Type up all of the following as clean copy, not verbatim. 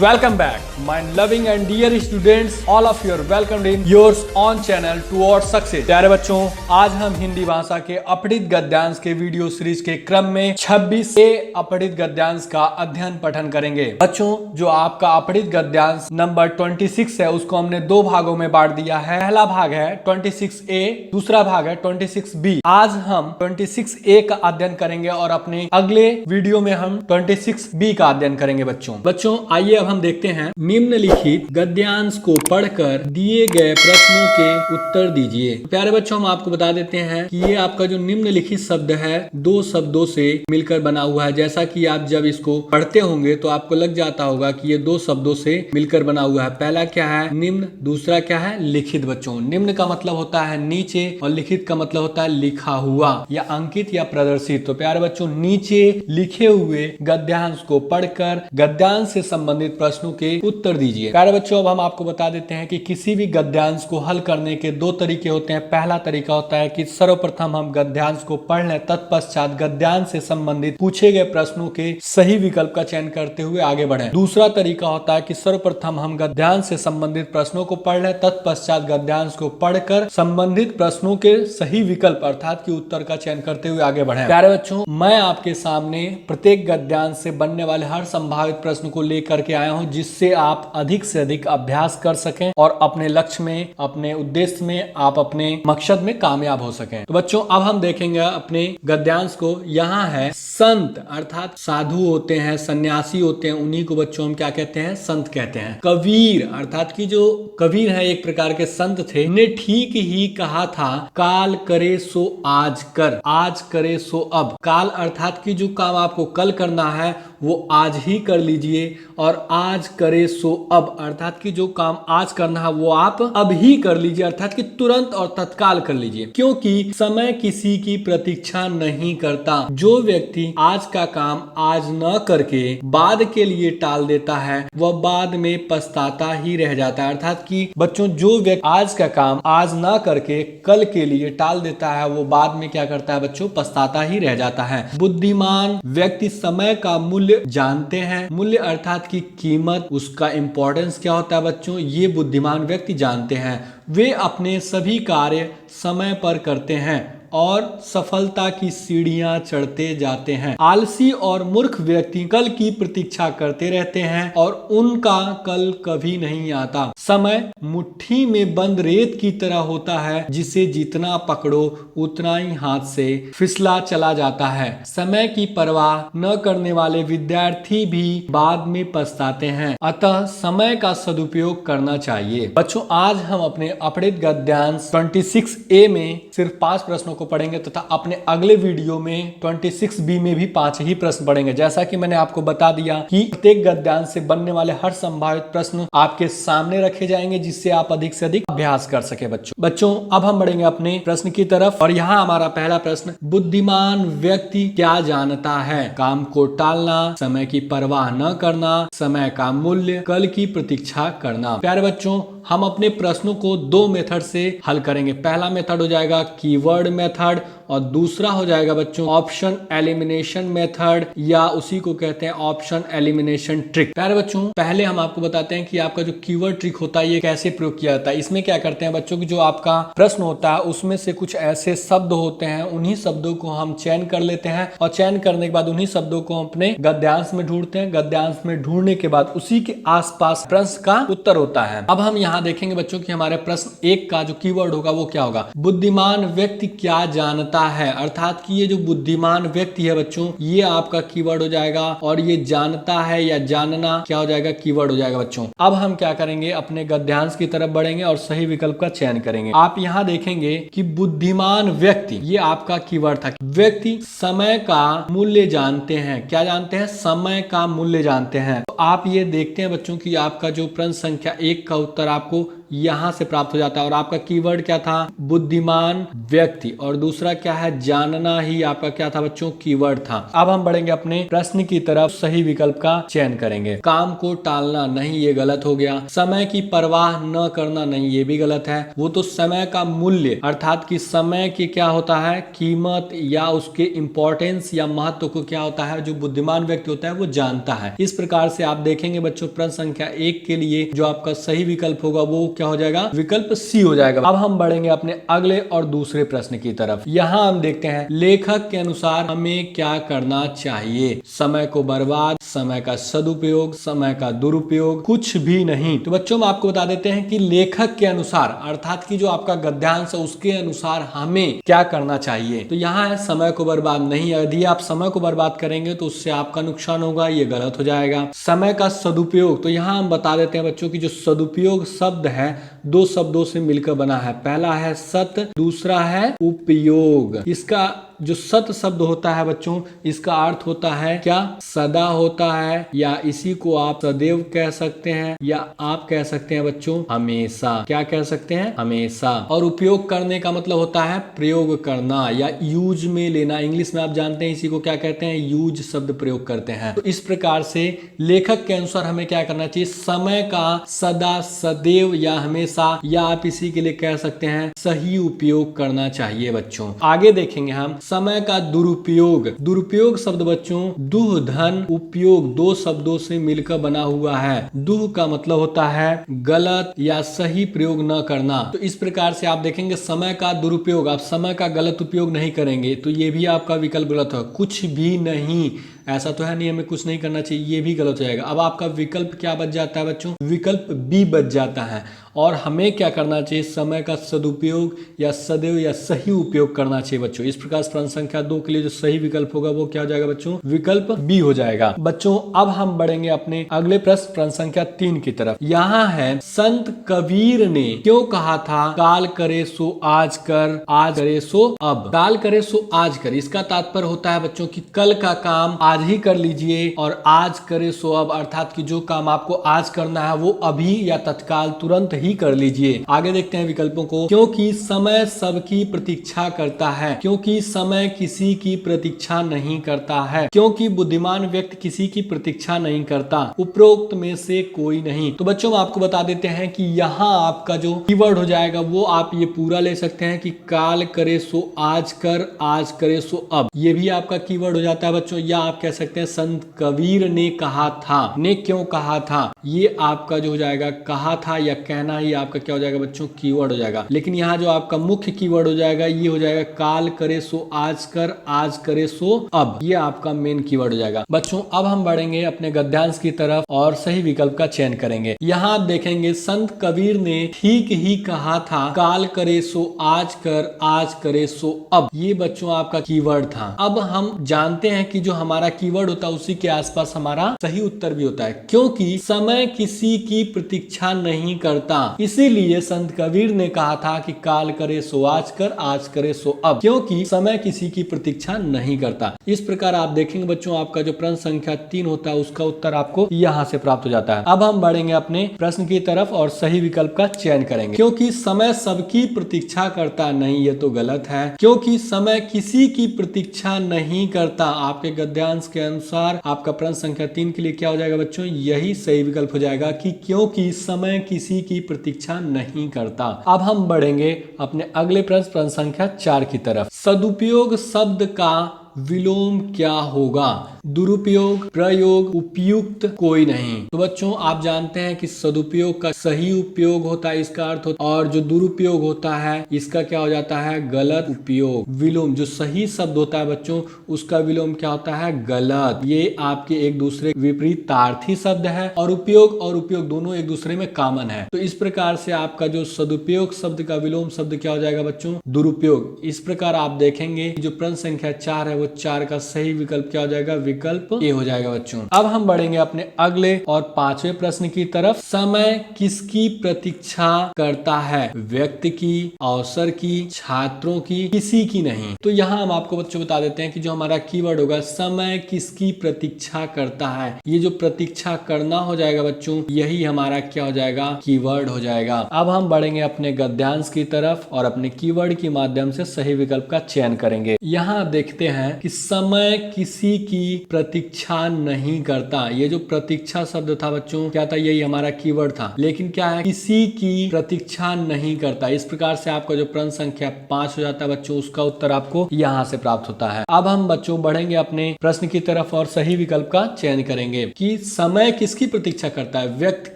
Welcome back, my loving and dear students. All of you are welcomed in yours on channel Towards Success. प्यारे बच्चों, आज हम हिंदी भाषा के अपठित गद्यांश के वीडियो सीरीज के क्रम में 26 अपठित गद्यांश का अध्ययन पठन करेंगे। बच्चों, जो आपका अपठित गद्यांश नंबर 26 है उसको हमने दो भागों में बांट दिया है। पहला भाग है 26A, दूसरा भाग है 26B। आज हम 26A का अध्ययन करेंगे और अपने अगले वीडियो में हम 26B का अध्ययन करेंगे। बच्चों आइए अब हम देखते हैं। निम्नलिखित गद्यांश को पढ़कर दिए गए प्रश्नों के उत्तर दीजिए। प्यारे बच्चों, हम आपको बता देते हैं कि ये आपका जो निम्नलिखित शब्द है दो शब्दों से मिलकर बना हुआ है। जैसा कि आप जब इसको पढ़ते होंगे तो आपको लग जाता होगा कि ये दो शब्दों से मिलकर बना हुआ है। पहला क्या है? निम्न। दूसरा क्या है? लिखित। बच्चों, निम्न का मतलब होता है नीचे और लिखित का मतलब होता है लिखा हुआ या अंकित या प्रदर्शित। तो प्यारे बच्चों, नीचे लिखे हुए गद्यांश को पढ़कर गद्यांश से संबंधित प्रश्नों के उत्तर दीजिए। प्यारे बच्चों, अब हम आपको बता देते हैं कि किसी भी गद्यांश को हल करने के दो तरीके होते हैं। पहला तरीका होता है कि सर्वप्रथम हम गद्यांश को पढ़ लें, तत्पश्चात गद्यांश से संबंधित पूछे गए प्रश्नों के सही विकल्प का चयन करते हुए आगे बढ़ें। दूसरा तरीका होता है कि सर्वप्रथम हम गद्यांश से संबंधित प्रश्नों को पढ़ लें, तत्पश्चात गद्यांश को पढ़कर संबंधित प्रश्नों के सही विकल्प अर्थात कि उत्तर का चयन करते हुए आगे बढ़ें। प्यारे बच्चों, मैं आपके सामने प्रत्येक गद्यांश से बनने वाले हर संभावित प्रश्न को लेकर के आया हूं, जिससे आप अधिक से अधिक अभ्यास कर सकें और अपने लक्ष्य में, अपने उद्देश्य में, आप अपने मकसद में कामयाब हो सकें। तो बच्चों, अब हम देखेंगे अपने गद्यांश को। यहाँ है संत अर्थात साधु होते हैं, सन्यासी होते हैं, उन्हीं को बच्चों हम क्या कहते हैं? संत कहते हैं। कबीर अर्थात कि जो कबीर है एक प्रकार के संत थे, ने ठीक ही कहा था काल करे सो आज कर, आज करे सो अब। काल अर्थात कि जो काम आपको कल करना है वो आज ही कर लीजिए, और आज करे सो अब अर्थात कि जो काम आज करना है वो आप अब ही कर लीजिए, अर्थात कि तुरंत और तत्काल कर लीजिए, क्योंकि समय किसी की प्रतीक्षा नहीं करता। जो व्यक्ति आज का काम आज न करके बाद के लिए टाल देता है वह बाद में पछताता ही रह जाता है। अर्थात कि बच्चों, जो व्यक्ति आज का काम आज न करके कल के लिए टाल देता है वो बाद में क्या करता है बच्चों? पछताता ही रह जाता है। बुद्धिमान व्यक्ति समय का मूल्य जानते हैं। मूल्य अर्थात की कीमत, उसका इंपॉर्टेंस क्या होता है बच्चों, ये बुद्धिमान व्यक्ति जानते हैं। वे अपने सभी कार्य समय पर करते हैं और सफलता की सीढ़ियां चढ़ते जाते हैं। आलसी और मूर्ख व्यक्ति कल की प्रतीक्षा करते रहते हैं और उनका कल कभी नहीं आता। समय मुट्ठी में बंद रेत की तरह होता है, जिसे जितना पकड़ो उतना ही हाथ से फिसला चला जाता है। समय की परवाह न करने वाले विद्यार्थी भी बाद में पछताते हैं, अतः समय का सदुपयोग करना चाहिए। बच्चों, आज हम अपने अपठित गद्यांश 26A में सिर्फ 5 प्रश्नों को पढ़ेंगे तथा अपने अगले वीडियो में 26B में भी 5 ही प्रश्न पढ़ेंगे। जैसा कि मैंने आपको बता दिया कि प्रत्येक गद्यांश से बनने वाले हर संभावित प्रश्न आपके सामने रखे जाएंगे, जिससे आप अधिक से अधिक अभ्यास कर सके। बच्चों, अब हम बढ़ेंगे अपने प्रश्न की तरफ और यहाँ हमारा पहला प्रश्न, बुद्धिमान व्यक्ति क्या जानता है? काम को टालना, समय की परवाह न करना, समय का मूल्य, कल की प्रतीक्षा करना। प्यारे बच्चों, हम अपने प्रश्नों को दो मेथड से हल करेंगे। पहला मेथड हो जाएगा कीवर्ड मेथड और दूसरा हो जाएगा बच्चों ऑप्शन एलिमिनेशन मेथड, या उसी को कहते हैं ऑप्शन एलिमिनेशन ट्रिक। प्यारे बच्चों, पहले हम आपको बताते हैं कि आपका जो कीवर्ड ट्रिक होता है ये कैसे प्रयोग किया जाता है। इसमें क्या करते हैं बच्चों की जो आपका प्रश्न होता है उसमें से कुछ ऐसे शब्द होते हैं, उन्हीं शब्दों को हम चयन कर लेते हैं और चयन करने के बाद उन्हीं शब्दों को अपने गद्यांश में ढूंढते हैं। गद्यांश में ढूंढने के बाद उसी के आसपास प्रश्न का उत्तर होता है। अब हम यहाँ देखेंगे बच्चों कि हमारे प्रश्न 1 का जो कीवर्ड होगा वो क्या होगा? बुद्धिमान व्यक्ति क्या जानता है, अर्थात कि ये जो बुद्धिमान व्यक्ति है बच्चों ये आपका कीवर्ड हो जाएगा, और ये जानता है या जानना क्या हो जाएगा? कीवर्ड हो जाएगा। बच्चों, अब हम क्या करेंगे? अपने गद्यांश की तरफ बढ़ेंगे और सही विकल्प का चयन करेंगे। आप यहाँ देखेंगे कि बुद्धिमान व्यक्ति ये आपका कीवर्ड था। व्यक्ति समय का मूल्य जानते हैं। क्या जानते हैं? समय का मूल्य जानते हैं। तो आप ये देखते हैं बच्चों की आपका जो प्रश्न संख्या 1 का उत्तर आपको यहां से प्राप्त हो जाता है। और आपका कीवर्ड क्या था? बुद्धिमान व्यक्ति। और दूसरा क्या है? जानना ही आपका क्या था बच्चों? कीवर्ड था। अब हम बढ़ेंगे अपने प्रश्न की तरफ, सही विकल्प का चयन करेंगे। काम को टालना नहीं, ये गलत हो गया। समय की परवाह न करना नहीं, ये भी गलत है। वो तो समय का मूल्य अर्थात कि समय की क्या होता है? कीमत या उसके इंपॉर्टेंस या महत्व को क्या होता है? जो बुद्धिमान व्यक्ति होता है वो जानता है। इस प्रकार से आप देखेंगे बच्चों, प्रश्न संख्या 1 के लिए जो आपका सही विकल्प होगा वो क्या हो जाएगा? विकल्प सी हो जाएगा। अब हम बढ़ेंगे अपने अगले और दूसरे प्रश्न की तरफ। यहाँ हम देखते हैं लेखक के अनुसार हमें क्या करना चाहिए। समय को बर्बाद, समय का सदुपयोग, समय का दुरुपयोग, कुछ भी नहीं। तो बच्चों हम आपको बता देते हैं कि लेखक के अनुसार अर्थात कि जो आपका गद्यांश है उसके अनुसार हमें क्या करना चाहिए। तो यहाँ है समय को बर्बाद नहीं। यदि आप समय को बर्बाद करेंगे तो उससे आपका नुकसान होगा, ये गलत हो जाएगा। समय का सदुपयोग, तो यहाँ हम बता देते हैं बच्चों की जो सदुपयोग शब्द है दो शब्दों से मिलकर बना है। पहला है सत, दूसरा है उपयोग। इसका जो सत शब्द होता है बच्चों, इसका अर्थ होता है क्या? सदा होता है, या इसी को आप सदैव कह सकते हैं, या आप कह सकते हैं बच्चों हमेशा। क्या कह सकते हैं? हमेशा। और उपयोग करने का मतलब होता है प्रयोग करना या यूज में लेना। इंग्लिश में आप जानते हैं इसी को क्या कहते हैं? यूज शब्द प्रयोग करते हैं। तो इस प्रकार से लेखक के अनुसार हमें क्या करना चाहिए? समय का सदा, सदैव या हमेशा, या आप इसी के लिए कह सकते हैं सही उपयोग करना चाहिए बच्चों। आगे देखेंगे हम समय का दुरुपयोग। दुरुपयोग शब्द बच्चों दुह धन उपयोग दो शब्दों से मिलकर बना हुआ है। दुह का मतलब होता है गलत या सही प्रयोग न करना। तो इस प्रकार से आप देखेंगे समय का दुरुपयोग, आप समय का गलत उपयोग नहीं करेंगे तो ये भी आपका विकल्प गलत है। कुछ भी नहीं, ऐसा तो है नहीं हमें कुछ नहीं करना चाहिए, ये भी गलत हो जाएगा। अब आपका विकल्प क्या बच जाता है बच्चों? विकल्प बी बच जाता है। और हमें क्या करना चाहिए? समय का सदुपयोग या सदैव या सही उपयोग करना चाहिए बच्चों। इस प्रकार प्रश्न संख्या 2 के लिए जो सही विकल्प होगा वो क्या हो जाएगा बच्चों? विकल्प बी हो जाएगा। बच्चों अब हम बढ़ेंगे अपने अगले प्रश्न संख्या 3 की तरफ। यहाँ है संत कबीर ने क्यों कहा था काल करे सो आज कर, आज करे सो अब। काल करे सो आज कर, इसका तात्पर्य होता है बच्चों की कल का काम आज ही कर लीजिए, और आज करे सो अब अर्थात कि जो काम आपको आज करना है वो अभी या तत्काल तुरंत ही कर लीजिए। आगे देखते हैं विकल्पों को। क्योंकि समय सबकी प्रतीक्षा करता है, क्योंकि समय किसी की प्रतीक्षा नहीं करता है, क्योंकि बुद्धिमान व्यक्ति किसी की प्रतीक्षा नहीं करता, उपरोक्त में से कोई नहीं। तो बच्चों हम आपको बता देते हैं कि यहाँ आपका जो कीवर्ड हो जाएगा वो आप ये पूरा ले सकते हैं कि काल करे सो आज कर, आज करे सो अब। ये भी आपका कीवर्ड हो जाता है बच्चों। या आप कह सकते हैं संत कबीर ने कहा था, ने क्यों कहा था, ये आपका जो हो जाएगा कहा था या कहना ही आपका क्या हो जाएगा बच्चों? कीवर्ड हो जाएगा। लेकिन यहाँ जो आपका मुख्य कीवर्ड हो जाएगा ये हो जाएगा काल करे सो आज कर, आज करे सो अब। ये आपका मेन कीवर्ड हो जाएगा बच्चों। अब हम बढ़ेंगे अपने गद्यांश की तरफ और सही विकल्प का चयन करेंगे। यहाँ आप देखेंगे संत कबीर ने ठीक ही कहा था, काल करे सो आज कर, आज करे सो अब। ये बच्चों आपका कीवर्ड था। अब हम जानते हैं कि जो हमारा कीवर्ड होता है उसी के आसपास हमारा सही उत्तर भी होता है। क्योंकि समय किसी की प्रतीक्षा नहीं करता, इसीलिए संत कबीर ने कहा था कि काल करे सो आज कर, आज करे सो अब, क्योंकि समय किसी की प्रतीक्षा नहीं करता। इस प्रकार आप देखेंगे बच्चों आपका जो प्रश्न संख्या 3 होता है उसका उत्तर आपको यहाँ से प्राप्त हो जाता है। अब हम बढ़ेंगे अपने प्रश्न की तरफ और सही विकल्प का चयन करेंगे। क्योंकि समय सबकी प्रतीक्षा करता नहीं, ये तो गलत है। क्योंकि समय किसी की प्रतीक्षा नहीं करता, आपके गद्यांश के अनुसार आपका प्रश्न संख्या 3 के लिए क्या हो जाएगा बच्चों? यही सही विकल्प हो जाएगा कि क्योंकि समय किसी की प्रतीक्षा नहीं करता। अब हम बढ़ेंगे अपने अगले प्रश्न संख्या 4 की तरफ। सदुपयोग शब्द का विलोम क्या होगा? दुरुपयोग, प्रयोग, उपयुक्त, कोई नहीं। तो बच्चों आप जानते हैं कि सदुपयोग का सही उपयोग होता है, इसका अर्थ होता है, और जो दुरुपयोग होता है इसका क्या हो जाता है? गलत उपयोग। विलोम जो सही शब्द होता है बच्चों उसका विलोम क्या होता है? गलत। ये आपके एक दूसरे विपरीतार्थी शब्द है, और उपयोग दोनों एक दूसरे में कॉमन है। तो इस प्रकार से आपका जो सदुपयोग शब्द का विलोम शब्द क्या हो जाएगा बच्चों? दुरुपयोग। इस प्रकार आप देखेंगे जो प्रश्न संख्या 4 है वो वो 4 का सही विकल्प क्या हो जाएगा, विकल्प ए हो जाएगा बच्चों। अब हम बढ़ेंगे अपने अगले और 5वें प्रश्न की तरफ। समय किसकी प्रतीक्षा करता है, व्यक्ति की, अवसर की, छात्रों की, किसी की नहीं। तो यहाँ हम आपको बच्चों बता देते हैं कि जो हमारा कीवर्ड होगा समय किसकी प्रतीक्षा करता है, ये जो प्रतीक्षा करना हो जाएगा बच्चों, यही हमारा क्या हो जाएगा, कीवर्ड हो जाएगा। अब हम बढ़ेंगे अपने गद्यांश की तरफ और अपने कीवर्ड के माध्यम से सही विकल्प का चयन करेंगे। यहाँ देखते हैं कि समय किसी की प्रतीक्षा नहीं करता। ये जो प्रतीक्षा शब्द था बच्चों क्या था, यही हमारा कीवर्ड था। लेकिन क्या है, किसी की प्रतीक्षा नहीं करता। इस प्रकार से आपका जो प्रश्न संख्या 5 हो जाता है बच्चों, उसका उत्तर आपको यहाँ से प्राप्त होता है। अब हम बच्चों बढ़ेंगे अपने प्रश्न की तरफ और सही विकल्प का चयन करेंगे कि समय किसकी प्रतीक्षा करता है, व्यक्ति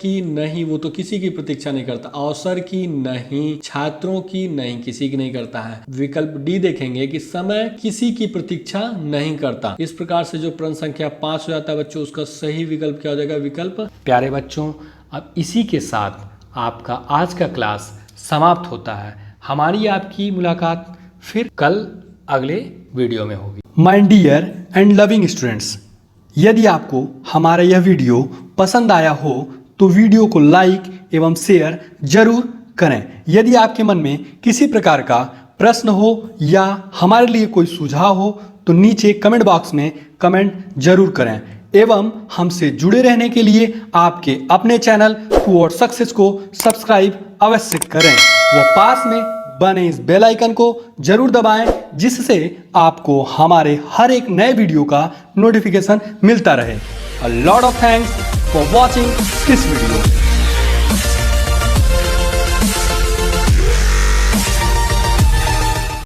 की नहीं, वो तो किसी की प्रतीक्षा नहीं करता, अवसर की नहीं, छात्रों की नहीं, किसी की नहीं करता है। विकल्प डी देखेंगे कि समय किसी की प्रतीक्षा नहीं करता। इस प्रकार से जो प्रश्न संख्या 5 हो जाता है बच्चों, उसका सही विकल्प क्या हो जाएगा, विकल्प। प्यारे बच्चों, अब इसी के साथ आपका आज का क्लास समाप्त होता है। हमारी आपकी मुलाकात फिर कल अगले वीडियो में होगी। My dear and loving students, यदि आपको हमारा यह वीडियो पसंद आया हो तो वीडियो को लाइक एवं शेयर जरूर करें। यदि आपके मन में किसी प्रकार का प्रश्न हो या हमारे लिए कोई सुझाव हो तो नीचे कमेंट बॉक्स में कमेंट जरूर करें एवं हमसे जुड़े रहने के लिए आपके अपने चैनल टुवर्ड्स सक्सेस को सब्सक्राइब अवश्य करें व पास में बने इस बेल आइकन को जरूर दबाएं, जिससे आपको हमारे हर एक नए वीडियो का नोटिफिकेशन मिलता रहे। A lot of thanks for watching this video.